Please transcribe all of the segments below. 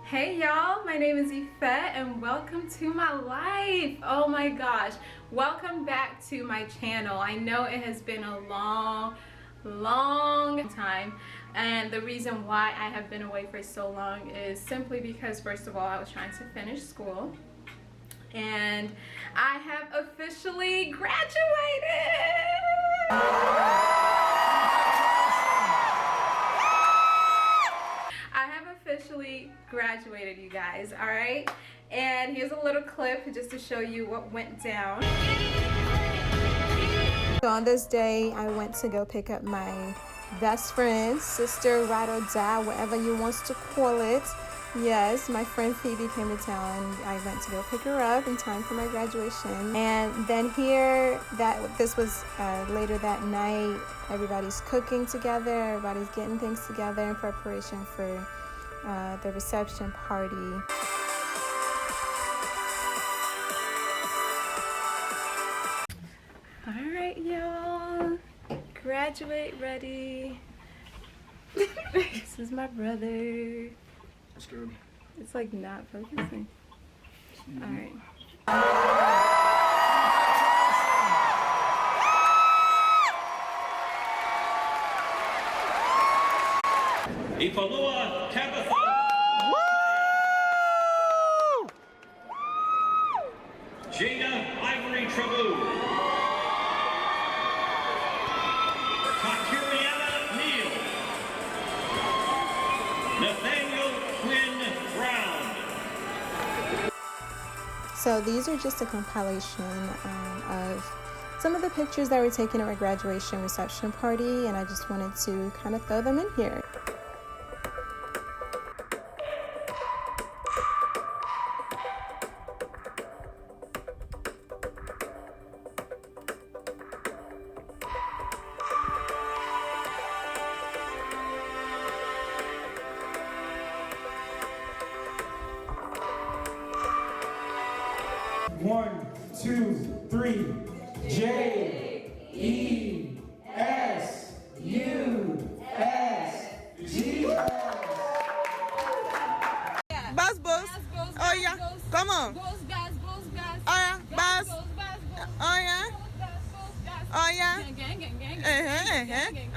Hey y'all, my name is Ife and welcome to my life. Oh my gosh, welcome back to my channel. I know it has been a long time, and the reason why I have been away for so long is simply because, first of all, I was trying to finish school and I have officially graduated. Officially graduated, you guys. All right, and here's a little clip just to show you what went down. So on this day I went to go pick up my best friend, sister, ride or die, whatever you want to call it. Yes, my friend Phoebe came to town and I went to go pick her up in time for my graduation. And then this was later that night, everybody's cooking together, everybody's getting things together in preparation for the reception party. All right, y'all, graduate ready. This is my brother. That's good. It's like not focusing. All right. Ipalua Tabitha. Woo! Jada Ivory Trabu. Takiriana Neal. Nathaniel Quinn Brown. So these are just a compilation of some of the pictures that were taken at our graduation reception party, and I just wanted to kind of throw them in here. One, two, three. J-E-S-U-S-G. Buzz, buzz. Oh yeah, come on. Oh yeah, buzz. Oh yeah. Oh yeah.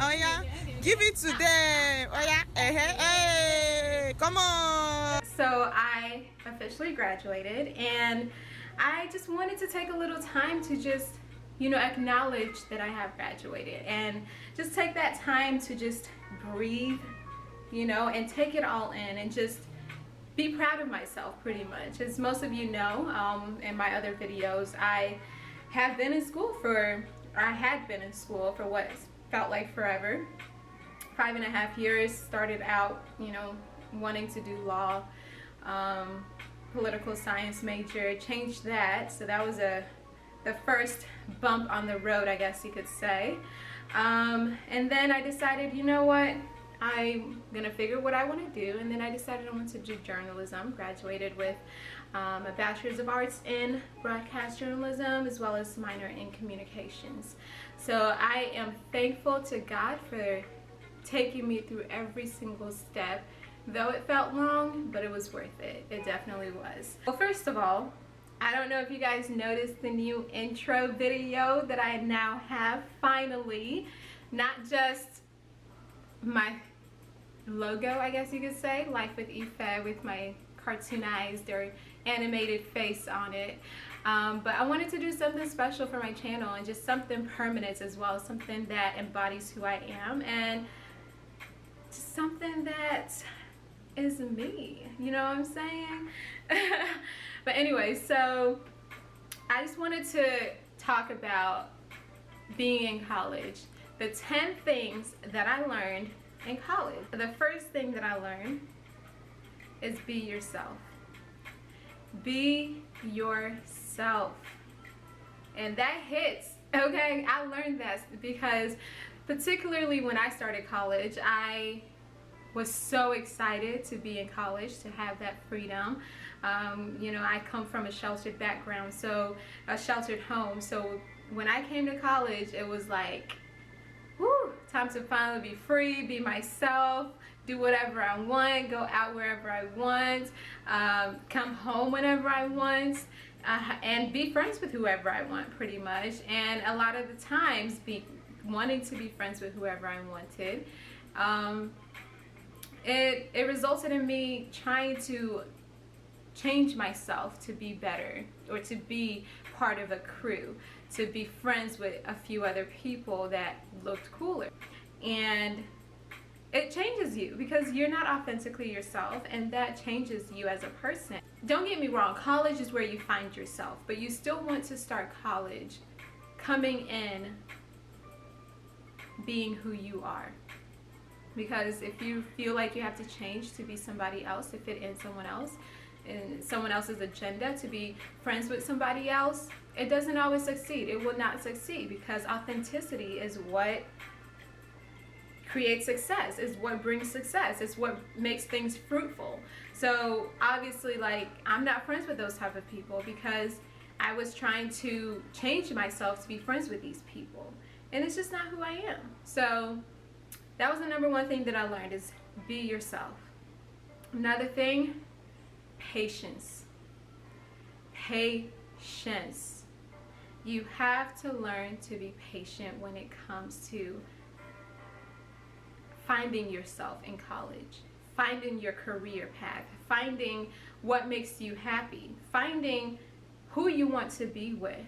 Oh yeah. Give it to them. Oh yeah. Hey, come on. So I officially graduated, and I just wanted to take a little time to just, acknowledge that I have graduated, and just take that time to just breathe, and take it all in and just be proud of myself, pretty much. As most of you know, in my other videos, I had been in school for what felt like forever. 5.5 years. Started out, wanting to do law, political science major, changed that, so that was the first bump on the road, I guess you could say. And then I decided, you know what, I'm gonna figure what I want to do, and then I decided I wanted to do journalism. Graduated with a bachelor's of arts in broadcast journalism, as well as minor in communications. So I am thankful to God for taking me through every single step. Though it felt long, but it was worth it. It definitely was. Well, first of all, I don't know if you guys noticed the new intro video that I now have, finally. Not just my logo, I guess you could say, Life with Ife, with my cartoonized or animated face on it. But I wanted to do something special for my channel, and just something permanent as well, something that embodies who I am, and just something that is me, you know what I'm saying? But anyway, so I just wanted to talk about being in college, the 10 things that I learned in college. The first thing that I learned is be yourself. Be yourself. And that hits, okay? I learned that because particularly when I started college, I was so excited to be in college, to have that freedom. I come from a sheltered background, so a sheltered home. So when I came to college, it was like whew, time to finally be free, be myself, do whatever I want, go out wherever I want, come home whenever I want, and be friends with whoever I want, pretty much. And a lot of the times, wanting to be friends with whoever I wanted, it resulted in me trying to change myself to be better, or to be part of a crew, to be friends with a few other people that looked cooler. And it changes you because you're not authentically yourself, and that changes you as a person. Don't get me wrong, college is where you find yourself, but you still want to start college coming in being who you are. Because if you feel like you have to change to be somebody else, to fit in someone else, and someone else's agenda, to be friends with somebody else, it doesn't always succeed. It will not succeed, because authenticity is what creates success, is what brings success, it's what makes things fruitful. So obviously, like, I'm not friends with those type of people because I was trying to change myself to be friends with these people, and it's just not who I am. So that was the number one thing that I learned, is be yourself. Another thing, patience. Patience. You have to learn to be patient when it comes to finding yourself in college, finding your career path, finding what makes you happy, finding who you want to be with.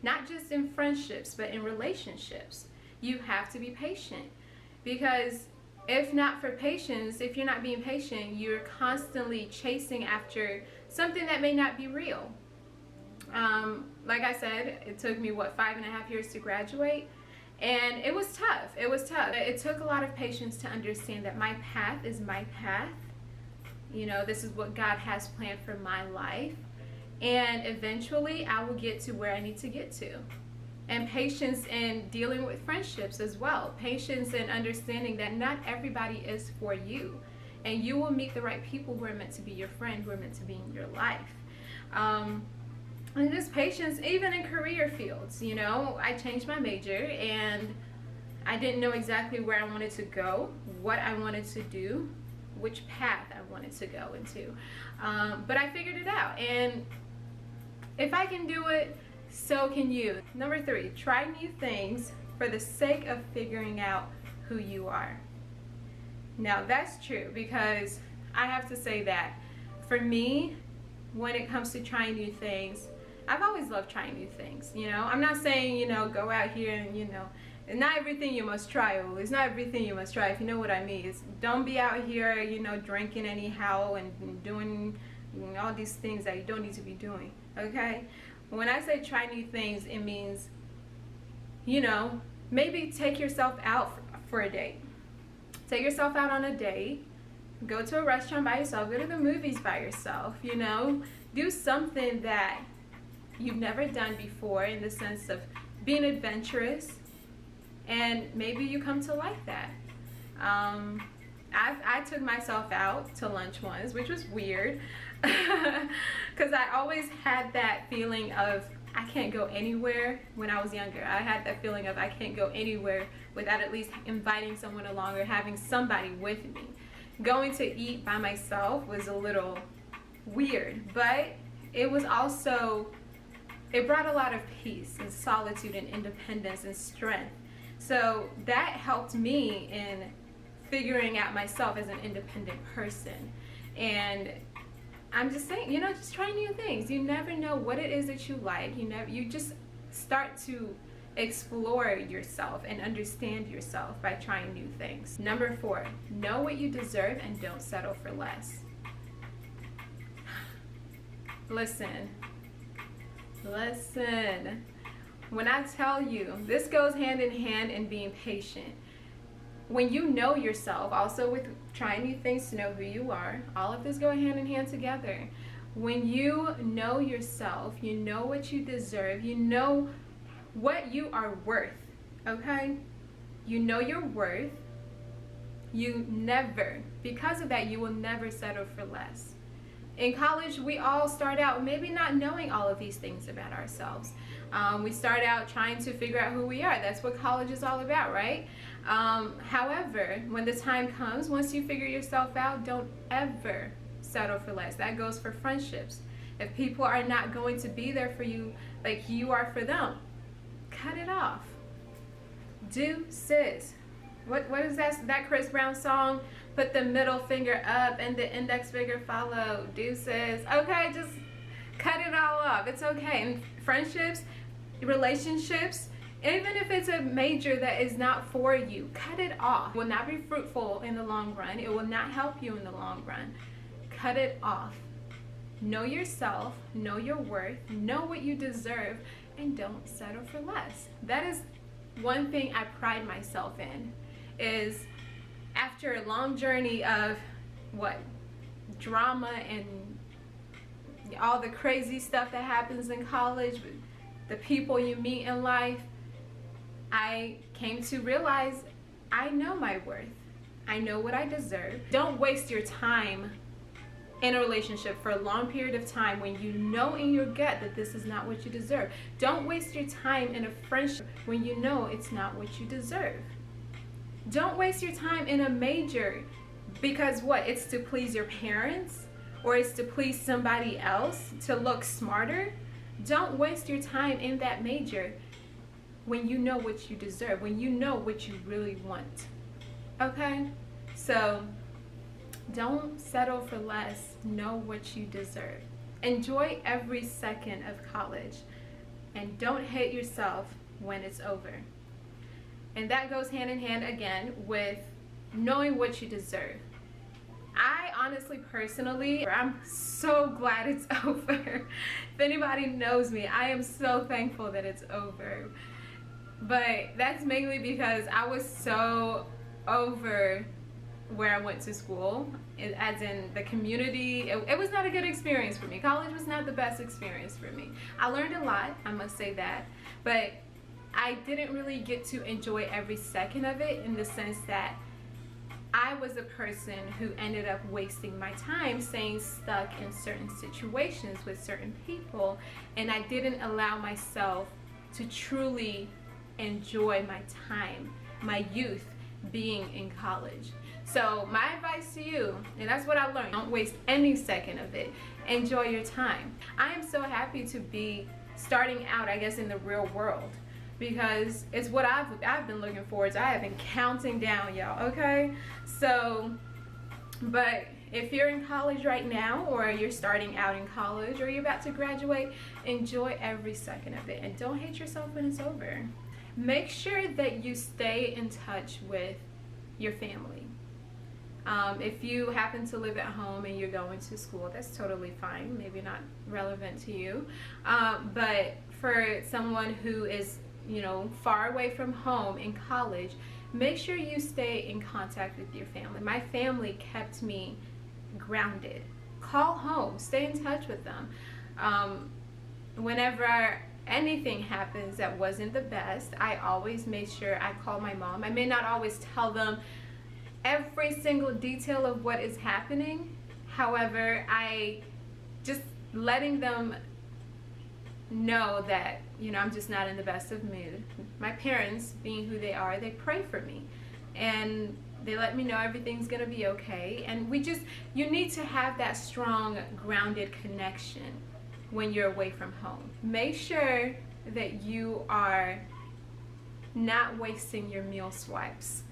Not just in friendships, but in relationships. You have to be patient, because if not for patience, if you're not being patient, you're constantly chasing after something that may not be real. Like I said, it took me, 5.5 years to graduate, and it was tough. It was tough. It took a lot of patience to understand that my path is my path. You know, this is what God has planned for my life, and eventually I will get to where I need to get to. And patience in dealing with friendships as well. Patience in understanding that not everybody is for you. And you will meet the right people who are meant to be your friend, who are meant to be in your life. And just patience, even in career fields. You know, I changed my major, and I didn't know exactly where I wanted to go, what I wanted to do, which path I wanted to go into. But I figured it out. And if I can do it, so can you. Number 3, try new things for the sake of figuring out who you are. Now that's true, because I have to say that for me, when it comes to trying new things, I've always loved trying new things. You know, I'm not saying, you know, go out here and, you know, not everything you must try. It's not everything you must try, if you know what I mean. It's, don't be out here, you know, drinking anyhow and doing all these things that you don't need to be doing, okay? When I say try new things, it means, you know, maybe take yourself out for a date. Take yourself out on a date. Go to a restaurant by yourself. Go to the movies by yourself, you know. Do something that you've never done before, in the sense of being adventurous. And maybe you come to like that. I took myself out to lunch once, which was weird. Because I always had that feeling of I can't go anywhere when I was younger. I had that feeling of I can't go anywhere without at least inviting someone along or having somebody with me. Going to eat by myself was a little weird, but it was also, it brought a lot of peace and solitude and independence and strength. So that helped me in figuring out myself as an independent person. And I'm just saying, you know, just try new things. You never know what it is that you like. You just start to explore yourself and understand yourself by trying new things. Number 4, know what you deserve and don't settle for less. Listen. When I tell you, this goes hand in hand in being patient. When you know yourself, also with trying new things to know who you are, all of this go hand in hand together. When you know yourself, you know what you deserve, you know what you are worth, okay? You know your worth. You never, because of that, you will never settle for less. In college, we all start out maybe not knowing all of these things about ourselves. We start out trying to figure out who we are. That's what college is all about, right? However, when the time comes, once you figure yourself out, don't ever settle for less. That goes for friendships. If people are not going to be there for you like you are for them, cut it off. Deuces. What is that Chris Brown song? Put the middle finger up and the index finger follow. Deuces. Okay, just cut it all off. It's okay. And friendships, relationships, even if it's a major that is not for you, cut it off. It will not be fruitful in the long run. It will not help you in the long run. Cut it off. Know yourself, know your worth, know what you deserve, and don't settle for less. That is one thing I pride myself in, is after a long journey of drama and all the crazy stuff that happens in college, the people you meet in life, I came to realize I know my worth. I know what I deserve. Don't waste your time in a relationship for a long period of time when you know in your gut that this is not what you deserve. Don't waste your time in a friendship when you know it's not what you deserve. Don't waste your time in a major because it's to please your parents or it's to please somebody else to look smarter. Don't waste your time in that major when you know what you deserve, when you know what you really want. Okay? So don't settle for less. Know what you deserve. Enjoy every second of college and don't hate yourself when it's over. And that goes hand in hand again with knowing what you deserve. I honestly, personally, I'm so glad it's over. If anybody knows me, I am so thankful that it's over. But that's mainly because I was so over where I went to school, as in the community. It was not a good experience for me. College was not the best experience for me. I learned a lot, I must say that, but I didn't really get to enjoy every second of it, in the sense that I was a person who ended up wasting my time staying stuck in certain situations with certain people, and I didn't allow myself to truly enjoy my time, my youth being in college. So my advice to you, and that's what I learned, don't waste any second of it. Enjoy your time. I am so happy to be starting out, I guess, in the real world, because it's what I've been looking forward to. I have been counting down, y'all, okay? So, but if you're in college right now, or you're starting out in college, or you're about to graduate, enjoy every second of it, and don't hate yourself when it's over. Make sure that you stay in touch with your family. If you happen to live at home and you're going to school, that's totally fine. Maybe not relevant to you. But for someone who is, far away from home in college, make sure you stay in contact with your family. My family kept me grounded. Call home, stay in touch with them. Whenever anything happens that wasn't the best, I always made sure I call my mom. I may not always tell them every single detail of what is happening. However, I just letting them know that, I'm just not in the best of mood. My parents, being who they are, they pray for me. And they let me know everything's gonna be okay. And you need to have that strong, grounded connection when you're away from home. Make sure that you are not wasting your meal swipes.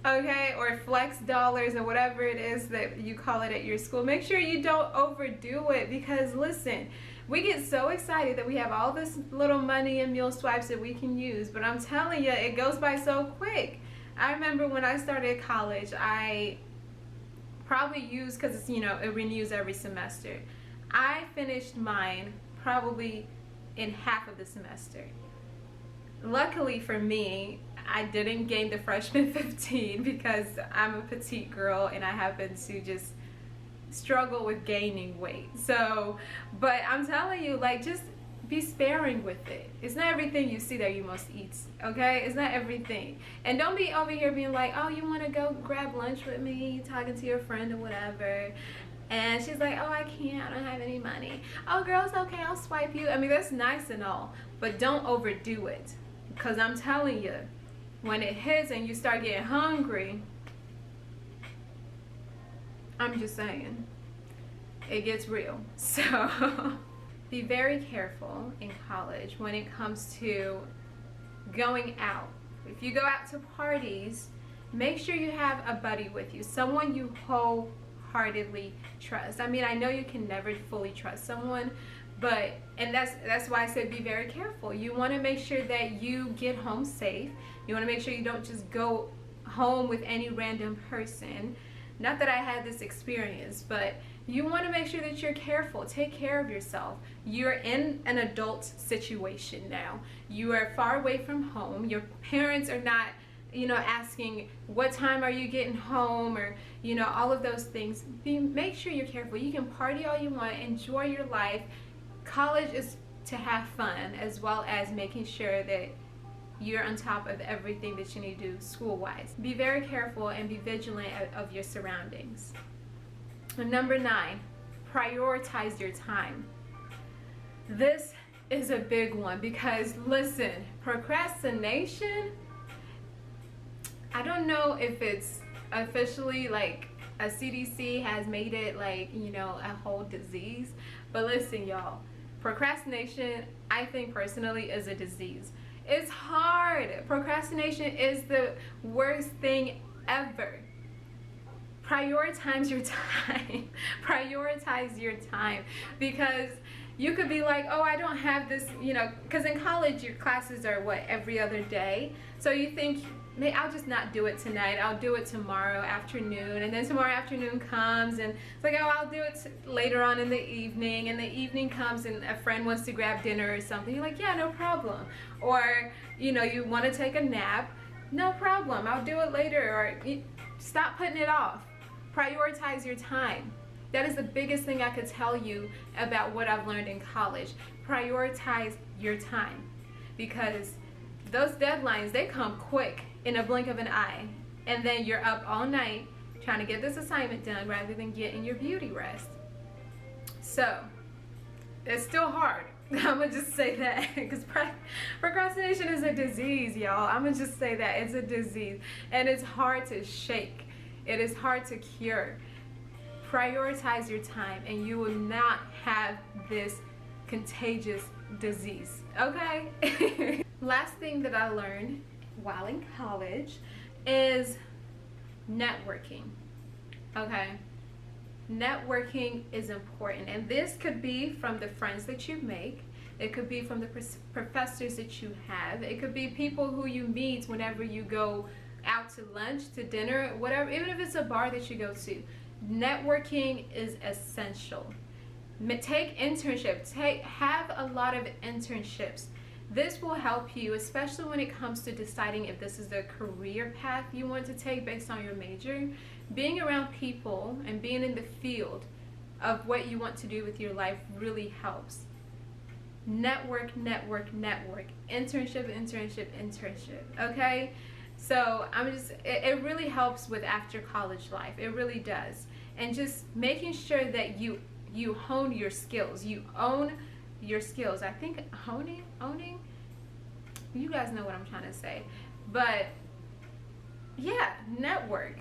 Okay, or flex dollars, or whatever it is that you call it at your school. Make sure you don't overdo it, because listen, we get so excited that we have all this little money and meal swipes that we can use, but I'm telling you, it goes by so quick. I remember when I started college, I probably used, because it's, it renews every semester, I finished mine probably in half of the semester. Luckily for me, I didn't gain the freshman 15 because I'm a petite girl and I happen to just struggle with gaining weight. So, but I'm telling you, just be sparing with it. It's not everything you see that you must eat, okay? It's not everything. And don't be over here being like, oh, you want to go grab lunch with me, talking to your friend or whatever. And she's like, oh, I can't, I don't have any money. Oh, girl, it's okay, I'll swipe you. I mean, that's nice and all, but don't overdo it. Because I'm telling you, when it hits and you start getting hungry, I'm just saying, it gets real. So be very careful in college when it comes to going out. If you go out to parties, make sure you have a buddy with you, someone you wholeheartedly trust. I mean, I know you can never fully trust someone, but, and that's why I said be very careful. You want to make sure that you get home safe. You want to make sure you don't just go home with any random person. Not that I had this experience, but you want to make sure that you're careful. Take care of yourself. You're in an adult situation now. You are far away from home. Your parents are not, you know, asking what time are you getting home, or, you know, all of those things. Make sure you're careful. You can party all you want, enjoy your life. College is to have fun, as well as making sure that you're on top of everything that you need to do school-wise. Be very careful and be vigilant of your surroundings. And number 9, prioritize your time. This is a big one because, listen, procrastination, I don't know if it's officially like a CDC has made it like, you know, a whole disease, but listen, y'all, procrastination, I think personally, is a disease. It's hard. Procrastination is the worst thing ever. Prioritize your time. Prioritize your time, because you could be like, oh, I don't have this, you know, because in college your classes are what, every other day. So you think, maybe I'll just not do it tonight, I'll do it tomorrow afternoon, and then tomorrow afternoon comes and it's like, oh, I'll do it later on in the evening, and the evening comes and a friend wants to grab dinner or something. You're like, yeah, no problem. Or, you know, you want to take a nap, no problem, I'll do it later. Or stop putting it off. Prioritize your time. That is the biggest thing I could tell you about what I've learned in college. Prioritize your time, because those deadlines, they come quick in a blink of an eye, and then you're up all night trying to get this assignment done rather than getting your beauty rest. So it's still hard. I'm gonna just say that, because procrastination is a disease, y'all. I'm gonna just say that it's a disease, and it's hard to shake. It is hard to cure. Prioritize your time and you will not have this contagious disease, okay? Last thing that I learned while in college is networking, okay? Networking is important, and this could be from the friends that you make. It could be from the professors that you have. It could be people who you meet whenever you go out to lunch, to dinner, whatever, even if it's a bar that you go to. Networking is essential. Take internships. Have a lot of internships. This will help you, especially when it comes to deciding if this is the career path you want to take based on your major. Being around people and being in the field of what you want to do with your life really helps. Network, network, network. Internship, internship, internship. Okay? So it really helps with after college life. It really does. And just making sure that you hone your skills. You own your skills. I think owning, you guys know what I'm trying to say. But yeah, network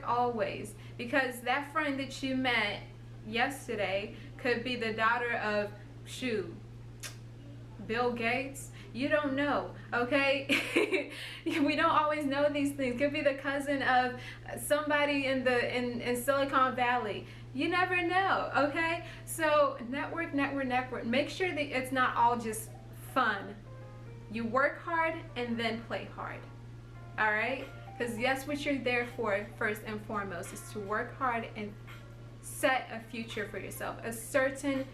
always, because that friend that you met yesterday could be the daughter of Bill Gates. You don't know, okay? We don't always know these things. Could be the cousin of somebody in Silicon Valley. You never know, okay? So network. Make sure that it's not all just fun. You work hard and then play hard, all right? Because that's what you're there for first and foremost, is to work hard and set a future for yourself, a certain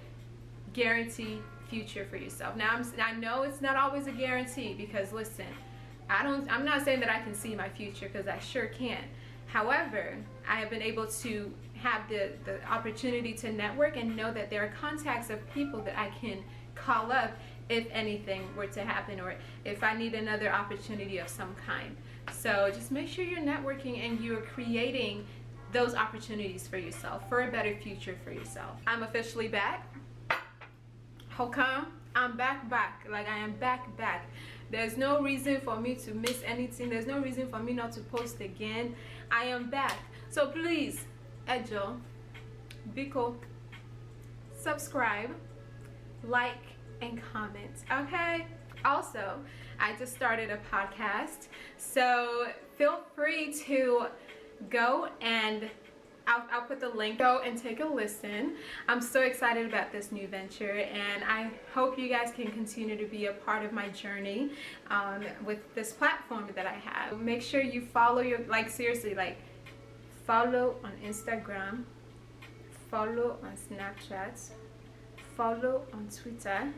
guaranteed future for yourself. Now I know it's not always a guarantee, because listen, I'm not saying that I can see my future, because I sure can't. However, I have been able to have the opportunity to network and know that there are contacts of people that I can call up if anything were to happen, or if I need another opportunity of some kind. So just make sure you're networking and you're creating those opportunities for yourself, for a better future for yourself. I'm officially back. How come? I'm back. Like, I am back. There's no reason for me to miss anything. There's no reason for me not to post again. I am back. So please, Ejo, Biko, subscribe, like, and comment, okay? Also, I just started a podcast, so feel free to go and I'll put the link. Go and take a listen. I'm so excited about this new venture, and I hope you guys can continue to be a part of my journey with this platform that I have. Make sure you follow seriously, follow on Instagram, follow on Snapchat, follow on Twitter,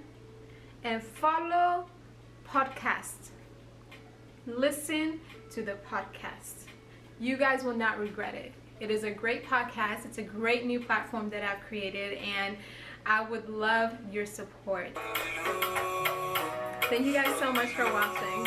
and follow podcast. Listen to the podcast. You guys will not regret it. It is a great podcast. It's a great new platform that I've created, and I would love your support. Thank you guys so much for watching.